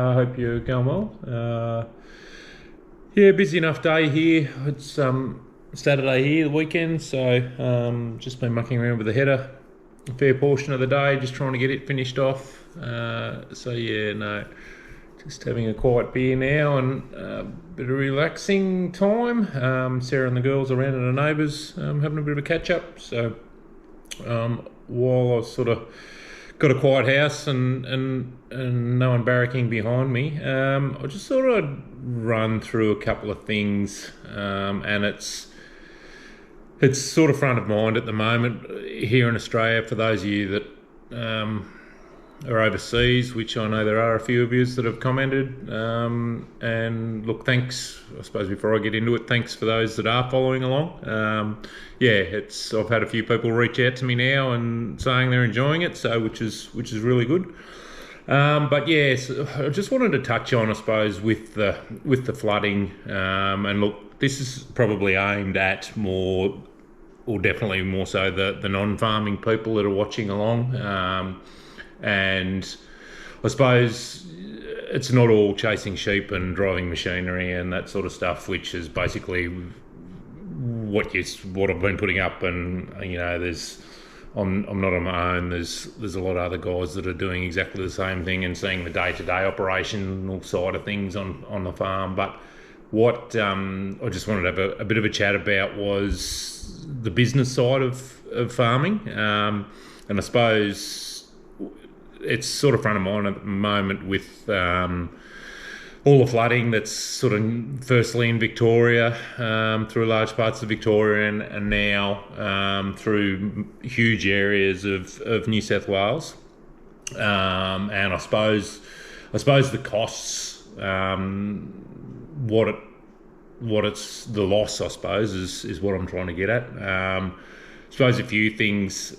I hope you're going well. Yeah, busy enough day here. It's Saturday here, the weekend, so just been mucking around with the header a fair portion of the day, just trying to get it finished off. So yeah, no, just having a quiet beer now and a bit of relaxing time. Sarah and the girls around at the neighbours having a bit of a catch up. So while I was sort of got a quiet house and no one barracking behind me, I just sort of run through a couple of things, and it's sort of front of mind at the moment here in Australia for those of you that are overseas, which I know there are a few of you that have commented. And look, thanks. I suppose before I get into it, thanks for those that are following along. I've had a few people reach out to me now and saying they're enjoying it, so which is really good. But yes, I just wanted to touch on, I suppose, with the flooding. And look, this is probably aimed at more, or definitely more so, the non-farming people that are watching along. And I suppose it's not all chasing sheep and driving machinery and that sort of stuff, which is basically what I've been putting up. And I'm not on my own. There's a lot of other guys that are doing exactly the same thing and seeing the day-to-day operational side of things on the farm. But what I just wanted to have a bit of a chat about was the business side of farming, and I suppose it's sort of front of mind at the moment with all the flooding that's sort of firstly in Victoria, through large parts of Victoria, and now through huge areas of New South Wales. And I suppose the costs, what it's the loss, I suppose, is what I'm trying to get at. I suppose a few things.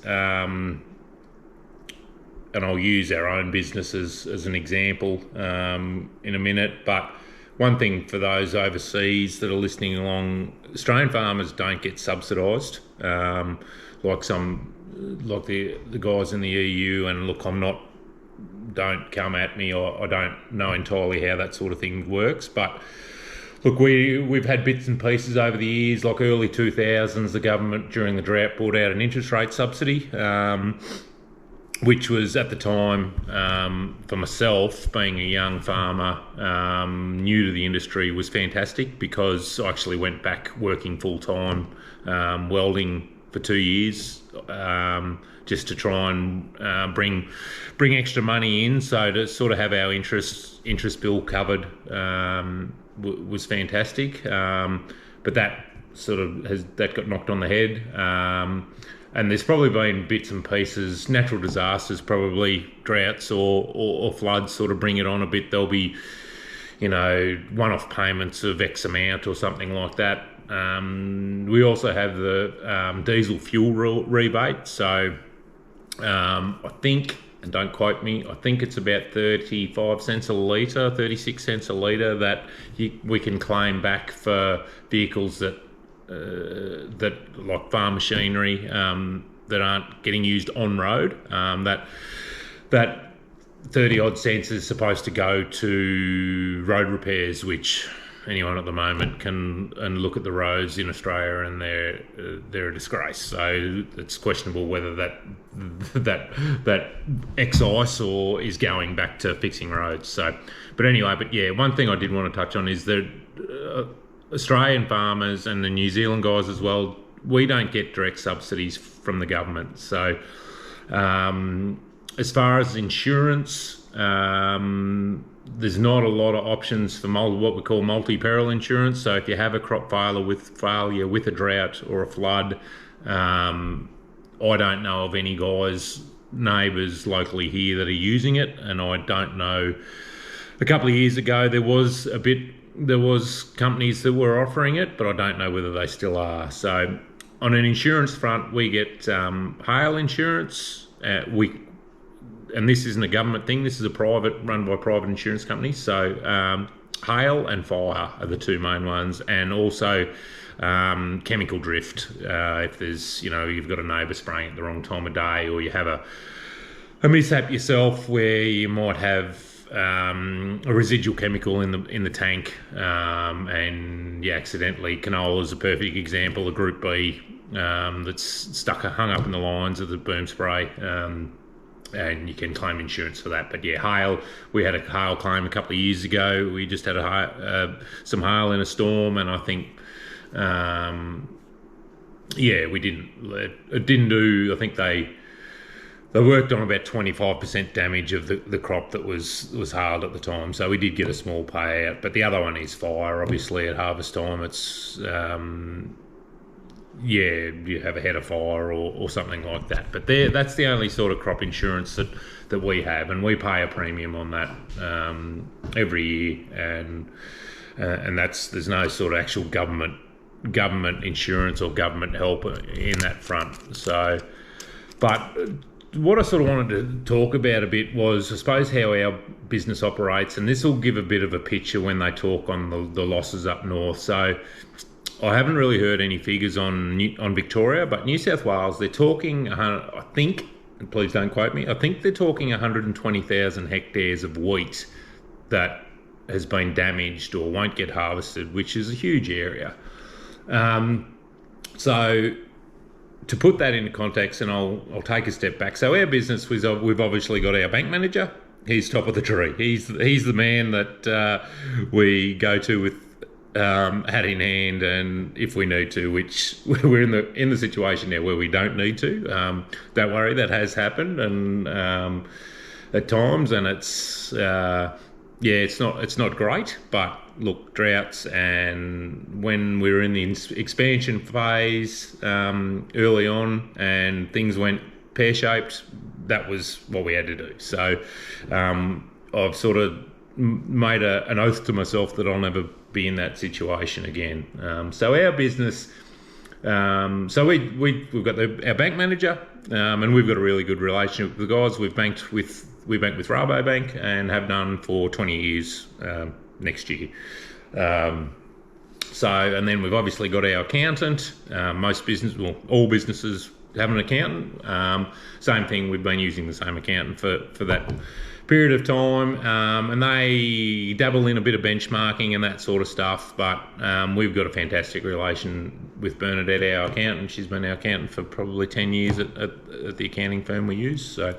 And I'll use our own business as an example in a minute. But one thing for those overseas that are listening along, Australian farmers don't get subsidised like the guys in the EU. And look, don't come at me. I don't know entirely how that sort of thing works, but look, we've had bits and pieces over the years, like early 2000s, the government during the drought brought out an interest rate subsidy, which was at the time, for myself, being a young farmer, new to the industry, was fantastic, because I actually went back working full-time, welding for 2 years, just to try and bring extra money in. So to sort of have our interest bill covered was fantastic. But that that got knocked on the head. And there's probably been bits and pieces, natural disasters, probably droughts or floods sort of bring it on a bit. There'll be, one-off payments of X amount or something like that. We also have the diesel fuel rebate. So I think, and don't quote me, I think it's about 35 cents a litre, 36 cents a litre that we can claim back for vehicles that like farm machinery that aren't getting used on road. That 30 odd cents is supposed to go to road repairs, which anyone at the moment can look at the roads in Australia, and they're a disgrace. So it's questionable whether that excise or is going back to fixing roads. So, but yeah, one thing I did want to touch on is that Australian farmers and the New Zealand guys as well, we don't get direct subsidies from the government. So as far as insurance, there's not a lot of options for what we call multi-peril insurance. So if you have a crop failure with a drought or a flood, I don't know of any neighbours locally here that are using it, and I don't know. A couple of years ago, there was companies that were offering it, but I don't know whether they still are. So on an insurance front, we get hail insurance. And this isn't a government thing. This is run by private insurance companies. So hail and fire are the two main ones, and also chemical drift. If there's, you've got a neighbour spraying at the wrong time of day, or you have a mishap yourself where you might have a residual chemical in the tank, and accidentally, canola is a perfect example, a Group B that's hung up in the lines of the boom spray, and you can claim insurance for that. But hail, we had a hail claim a couple of years ago. We just had some hail in a storm, and I think we didn't. It didn't do. I think they worked on about 25% damage of the crop that was hailed at the time. So we did get a small payout. But the other one is fire. Obviously, at harvest time, it's you have a head of fire or something like that. But that's the only sort of crop insurance that we have, and we pay a premium on that every year, and there's no sort of actual government insurance or government help in that front. So, but what I sort of wanted to talk about a bit was, I suppose, how our business operates, and this will give a bit of a picture when they talk on the losses up north. So I haven't really heard any figures on Victoria, but New South Wales, they're talking, I think, and please don't quote me, I think they're talking 120,000 hectares of wheat that has been damaged or won't get harvested, which is a huge area. So to put that into context, and I'll take a step back. So our business, we've obviously got our bank manager. He's top of the tree. He's the man that we go to with hat in hand, and if we need to, which we're in the situation now where we don't need to. Don't worry, that has happened, and at times, and it's it's not great. But look, droughts, and when we were in the expansion phase early on, and things went pear-shaped, that was what we had to do. So I've sort of made an oath to myself that I'll never be in that situation again. So our business, so we've got our bank manager, and we've got a really good relationship with the guys. We bank with Rabobank and have done for 20 years next year. So, and then we've obviously got our accountant. All businesses have an accountant. Same thing, we've been using the same accountant for that period of time, and they dabble in a bit of benchmarking and that sort of stuff, but we've got a fantastic relation with Bernadette, our accountant. She's been our accountant for probably 10 years at the accounting firm we use. So,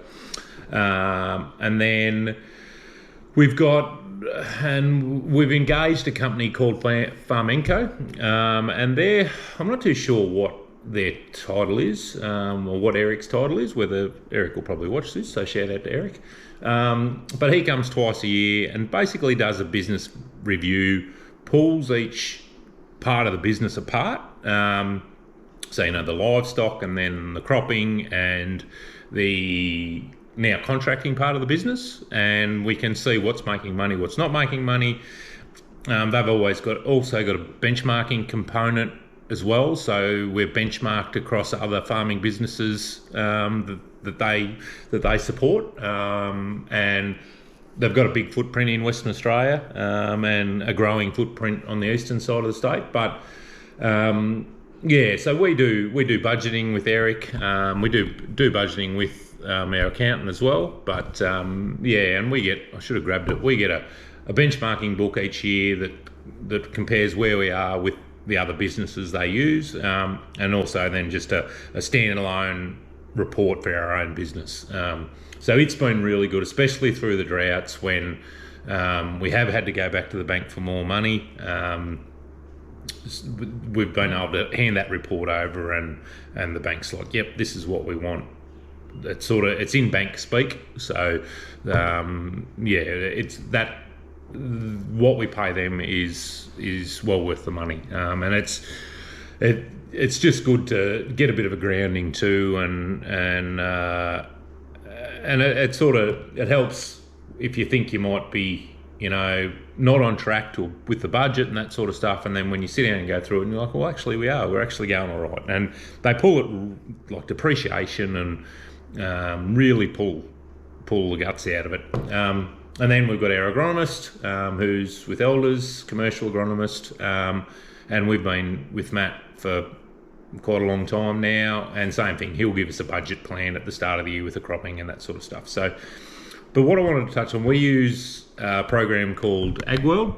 and then we've engaged a company called Farmenco, and I'm not too sure what their title is, or what Eric's title is, whether Eric will probably watch this, so shout out to Eric. But he comes twice a year and basically does a business review, pulls each part of the business apart. So, the livestock, and then the cropping, and the now contracting part of the business, and we can see what's making money, what's not making money. They've also got a benchmarking component as well, so we're benchmarked across other farming businesses that they support, and they've got a big footprint in Western Australia, and a growing footprint on the eastern side of the state. But so we do budgeting with Eric. We do budgeting with our accountant as well. But and we get, I should have grabbed it, we get a benchmarking book each year that compares where we are with the other businesses they use, and also then just a standalone report for our own business. So it's been really good, especially through the droughts when we have had to go back to the bank for more money. We've been able to hand that report over, and the bank's like, yep, this is what we want. It's in bank speak. So it's that. What we pay them is well worth the money, and it's just good to get a bit of a grounding too, and it helps if you think you might be not on track with the budget and that sort of stuff, and then when you sit down and go through it and you're like, well, actually we're actually going all right, and they pull it like depreciation and really pull the guts out of it. And then we've got our agronomist, who's with Elders, commercial agronomist, and we've been with Matt for quite a long time now, and same thing, he'll give us a budget plan at the start of the year with the cropping and that sort of stuff. So But what I wanted to touch on, we use a program called AgWorld.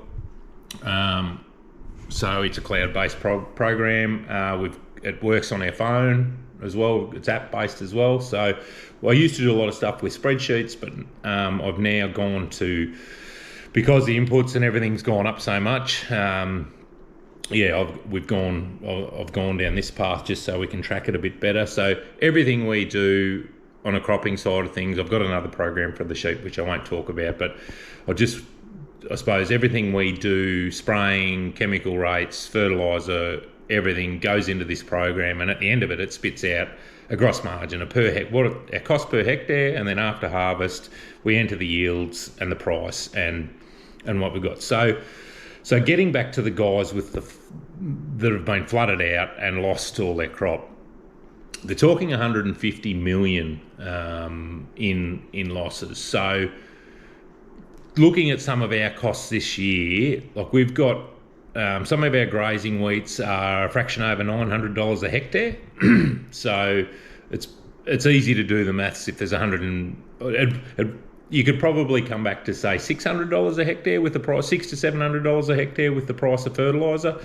So it's a cloud-based program. It works on our phone as well. It's app-based as well. So I used to do a lot of stuff with spreadsheets, but I've now gone to, because the inputs and everything's gone up so much. I've gone down this path just so we can track it a bit better. So everything we do on a cropping side of things, I've got another program for the sheep which I won't talk about, but I suppose everything we do, spraying, chemical rates, fertiliser, everything goes into this program, and at the end of it, it spits out a gross margin, our cost per hectare, and then after harvest, we enter the yields and the price and what we've got. So getting back to the guys that have been flooded out and lost all their crop, they're talking 150 million in losses. So looking at some of our costs this year, like we've got some of our grazing wheats are a fraction over $900 a hectare. So it's easy to do the maths. If there's you could probably come back to say $600 a hectare with the price, $600 to $700 a hectare with the price of fertiliser.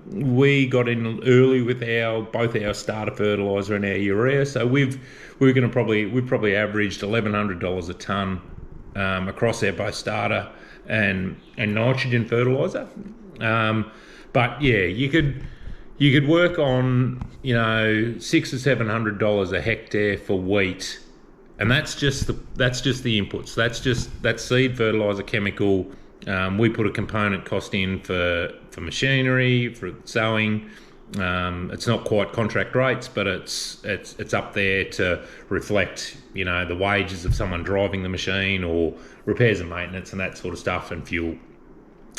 We got in early with both our starter fertiliser and our urea, so we've probably averaged $1,100 a tonne across our both starter and nitrogen fertiliser. But yeah, you could work on $600 or $700 a hectare for wheat, and that's just the inputs. That's seed, fertiliser, chemical. We put a component cost in for machinery, for sowing. It's not quite contract rates, but it's up there to reflect the wages of someone driving the machine, or repairs and maintenance and that sort of stuff, and fuel.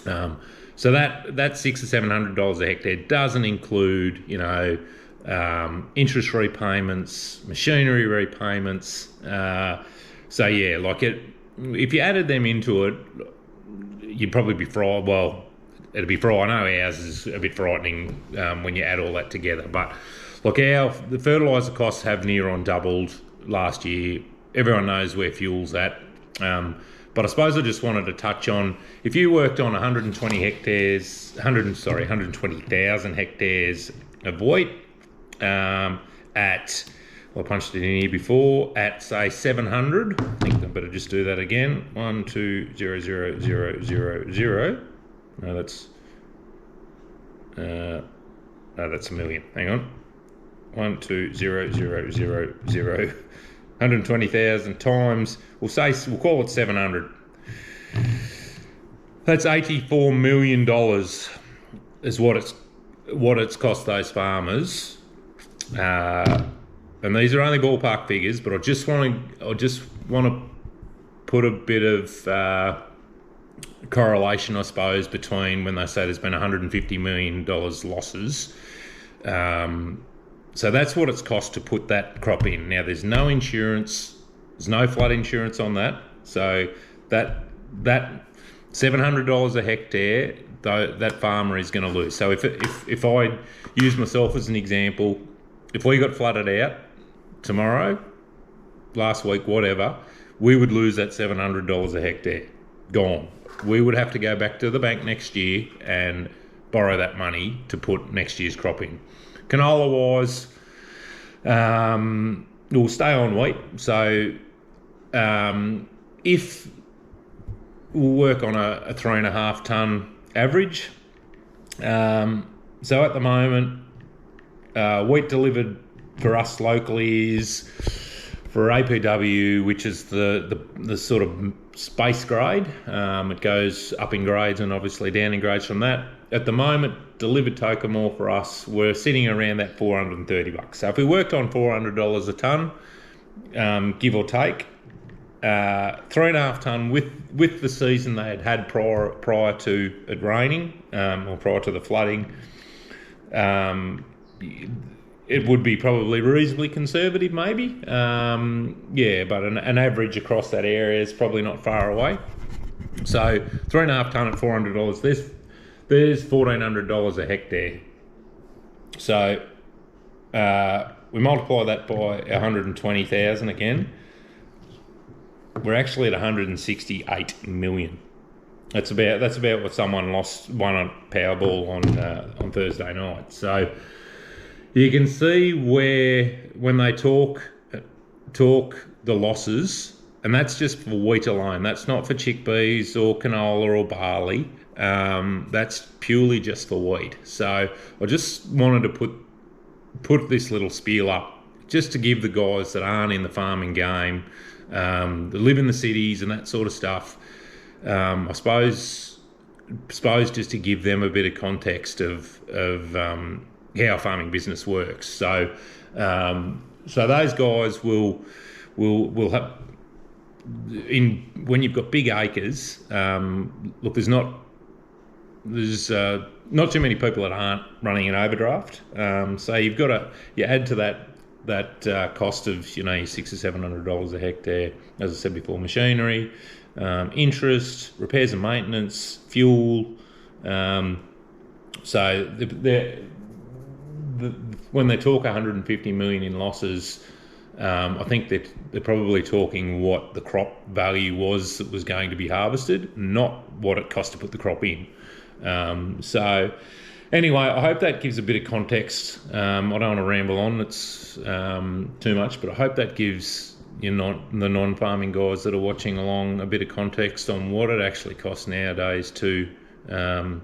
So that $600 or $700 a hectare doesn't include interest repayments, machinery repayments. So yeah, if you added them into it, you'd probably be frightened. Well, it'd be frightening. I know ours is a bit frightening when you add all that together. But look, the fertiliser costs have near on doubled last year. Everyone knows where fuel's at. But I suppose I just wanted to touch on, if you worked on 120,000 hectares of wheat I punched it in here before, at say 700. I think I better just do that again. 120,000. No, that's a million. Hang on. 120,000. 120,000 times. We'll call it 700. That's $84 million is what it's cost those farmers. And these are only ballpark figures, but I just want to put a bit of correlation, I suppose, between when they say there's been $150 million losses. So that's what it's cost to put that crop in. Now, there's no insurance, there's no flood insurance on that. So that $700 a hectare, that farmer is going to lose. So if I use myself as an example, if we got flooded out tomorrow, last week, whatever, we would lose that $700 a hectare. Gone. We would have to go back to the bank next year and borrow that money to put next year's crop in. Canola-wise, we'll stay on wheat. So if we'll work on a 3.5 tonne average. So at the moment, wheat delivered for us locally is for APW, which is the sort of space grade. It goes up in grades and obviously down in grades from that. At the moment, delivered Tocamore for us, we're sitting around that $430. So if we worked on $400 a tonne, give or take, 3.5 tonne with the season they had prior to it raining, or prior to the flooding, it would be probably reasonably conservative, maybe. But an average across that area is probably not far away. So 3.5 tonne at $400, there's $1,400 a hectare. So we multiply that by 120,000 again. we're actually at 168 million. That's about what someone won on Powerball on Thursday night. So you can see where when they talk the losses, and that's just for wheat alone. That's not for chickpeas or canola or barley. That's purely just for wheat. So I just wanted to put this little spiel up just to give the guys that aren't in the farming game, that live in the cities and that sort of stuff, I suppose just to give them a bit of context of how a farming business works. So those guys will have, when you've got big acres. Look, there's not too many people that aren't running an overdraft. So you add to that cost of your $600 or $700 a hectare, as I said before, machinery, interest, repairs and maintenance, fuel. So when they talk 150 million in losses, I think that they're probably talking what the crop value was that was going to be harvested, not what it cost to put the crop in. So anyway, I hope that gives a bit of context. I don't want to ramble on, it's too much, but I hope that gives the non-farming guys that are watching along a bit of context on what it actually costs nowadays to run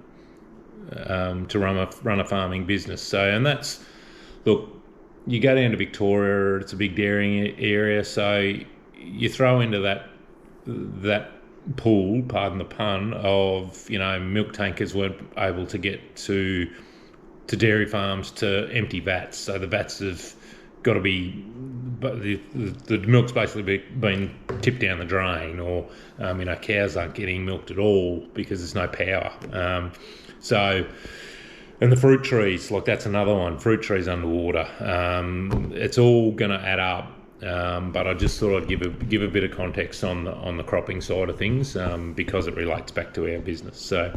a farming business. So, and that's, look, you go down to Victoria, it's a big dairying area, so you throw into that pool, pardon the pun, of milk tankers weren't able to get to dairy farms to empty vats, so the vats have got to be, but the milk's basically been tipped down the drain, or cows aren't getting milked at all because there's no power. And the fruit trees, like that's another one. Fruit trees underwater. It's all going to add up. But I just thought I'd give a bit of context on the cropping side of things, because it relates back to our business. So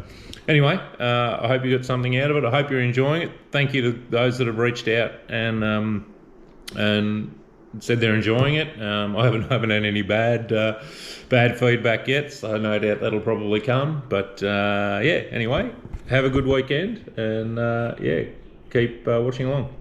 anyway, I hope you got something out of it. I hope you're enjoying it. Thank you to those that have reached out and said they're enjoying it. I haven't had any bad feedback yet, so no doubt that'll probably come. But anyway, have a good weekend, and keep watching along.